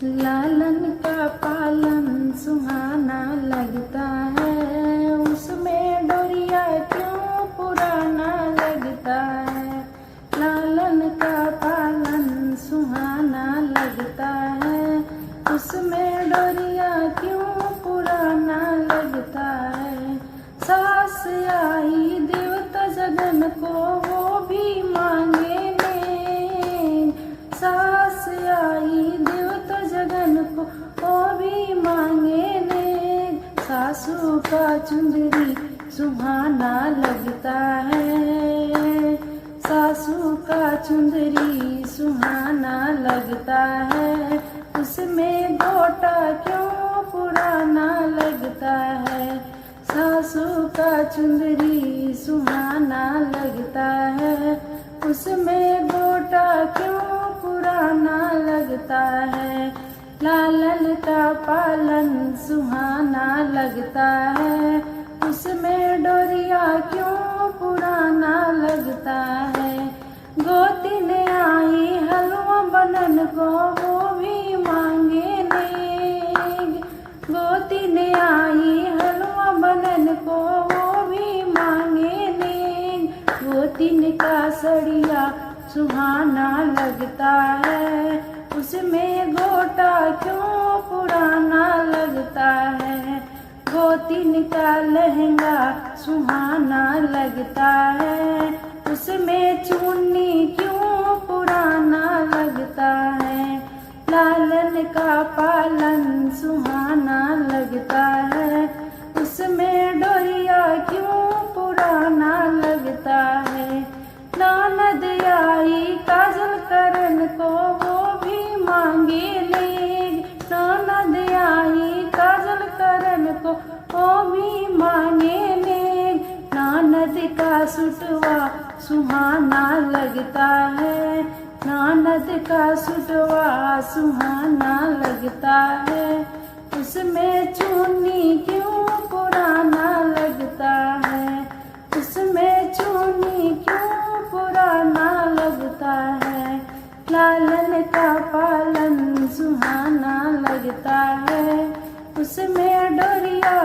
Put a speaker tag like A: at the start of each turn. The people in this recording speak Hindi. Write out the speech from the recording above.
A: लालन का पालन सुहाना लगता है, उसमें डोरिया क्यों पुराना लगता है। लालन का पालन सुहाना लगता है, उसमें डोरिया क्यों पुराना लगता है। सास आई देवता जगन को वो भी मांगे ने, सास आई देवता जगन को वो भी मांगे ने। सासू का चुंदरी सुहाना लगता है, सासू का चुंदरी सुहाना लगता है, उसमें गोटा क्यों पुराना लगता है। सासू का चुंदरी सुहाना लगता है, उसमें गोटा क्यों पुराना लगता है। लालन का पालन सुहाना लगता है, उसमें डोरिया क्यों पुराना लगता है। गोतिन आई हलवा बनन को वो भी मांगे ने, गोतिन आई हलवा बनन को वो भी मांगे ने। गोतिन का सड़िया सुहाना लगता है, उसमें गोटा क्यों पुराना लगता है। गोतिन का लहंगा सुहाना लगता है, उसमें चुन्नी क्यों पुराना लगता है। लालन का पालन सुहाना लगता है, उसमें डोरिया क्यों पुराना लगता है। ननद आई काजल करन को वो भी मांगे ले, ननद आई काजल करन को वो भी मांगे ले। ननद का सुटवा सुहाना लगता है, ननद का सुटवा सुहाना लगता है, उसमें चुन्नी क्यों पुराना लगता है, उसमें चुन्नी क्यों पुराना लगता है। लालन का पालन सुहाना लगता है, उसमें डोरिया